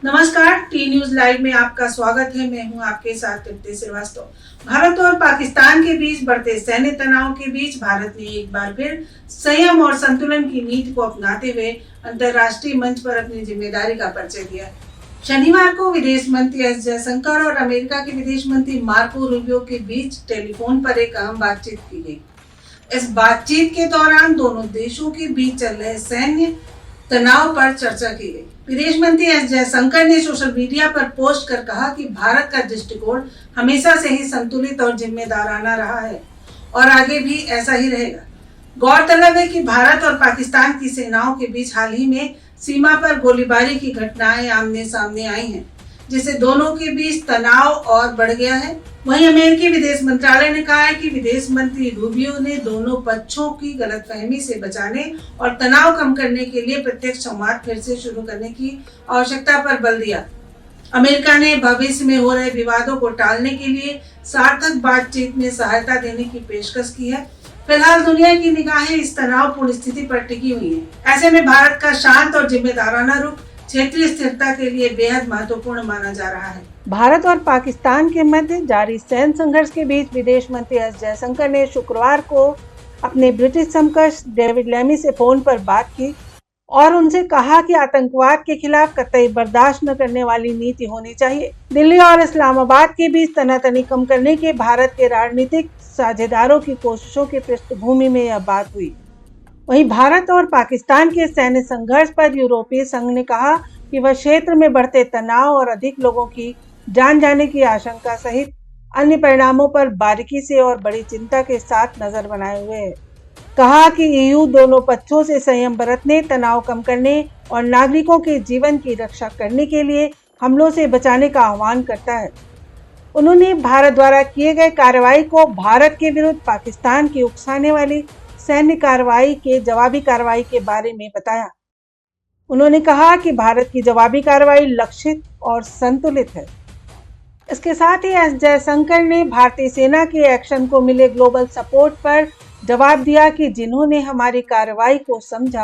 नमस्कार, T news live में आपका स्वागत है। मैं हूं आपके साथ तृप्ति श्रीवास्तव। भारत और पाकिस्तान के बीच बढ़ते सैन्य तनाव के बीच भारत ने एक बार फिर संयम और संतुलन की नीति को अपनाते हुए अंतर्राष्ट्रीय मंच पर अपनी जिम्मेदारी का परिचय दिया। शनिवार को विदेश मंत्री एस जयशंकर और अमेरिका के विदेश मंत्री मार्को रूबियो के बीच टेलीफोन पर एक अहम बातचीत की गई। इस बातचीत के दौरान दोनों देशों के बीच चल रहे सैन्य तनाव पर चर्चा की गई। विदेश मंत्री एस जयशंकर ने सोशल मीडिया पर पोस्ट कर कहा कि भारत का दृष्टिकोण हमेशा से ही संतुलित और जिम्मेदाराना रहा है और आगे भी ऐसा ही रहेगा। गौरतलब है कि भारत और पाकिस्तान की सेनाओं के बीच हाल ही में सीमा पर गोलीबारी की घटनाएं आमने सामने आई हैं, जिससे दोनों के बीच तनाव और बढ़ गया है। वहीं अमेरिकी विदेश मंत्रालय ने कहा है कि विदेश मंत्री रूबियो ने दोनों पक्षों की गलतफहमी से बचाने और तनाव कम करने के लिए प्रत्यक्ष संवाद फिर से शुरू करने की आवश्यकता पर बल दिया। अमेरिका ने भविष्य में हो रहे विवादों को टालने के लिए सार्थक बातचीत में सहायता देने की पेशकश की है। फिलहाल दुनिया की निगाहें इस तनावपूर्ण स्थिति पर टिकी हुई हैं। ऐसे में भारत का शांत और जिम्मेदाराना रुख क्षेत्रीय स्थिरता के लिए बेहद महत्वपूर्ण माना जा रहा है। भारत और पाकिस्तान के मध्य जारी सैन्य संघर्ष के बीच विदेश मंत्री एस जयशंकर ने शुक्रवार को अपने ब्रिटिश समकक्ष डेविड लेमी से फोन पर बात की और उनसे कहा कि आतंकवाद के खिलाफ कतई बर्दाश्त न करने वाली नीति होनी चाहिए। दिल्ली और इस्लामाबाद के बीच तनातनी कम करने के भारत के राजनीतिक साझेदारों की कोशिशों की पृष्ठभूमि में यह बात हुई। वहीं भारत और पाकिस्तान के सैन्य संघर्ष पर यूरोपीय संघ ने कहा कि वह क्षेत्र में बढ़ते तनाव और अधिक लोगों की जान जाने की आशंका सहित अन्य परिणामों पर बारीकी से और बड़ी चिंता के साथ नजर बनाए हुए है। कहा कि ईयू दोनों पक्षों से संयम बरतने, तनाव कम करने और नागरिकों के जीवन की रक्षा करने के लिए हमलों से बचाने का आह्वान करता है। उन्होंने भारत द्वारा किए गए कार्रवाई को भारत के विरुद्ध पाकिस्तान की उकसाने वाली सैन्य कार्रवाई के जवाबी कार्रवाई के बारे में बताया। उन्होंने कहा कि भारत की जवाबी कार्रवाई लक्षित और संतुलित है। इसके साथ ही एस जयशंकर ने भारतीय सेना के एक्शन को मिले ग्लोबल सपोर्ट पर जवाब दिया कि जिन्होंने हमारी कार्रवाई को समझा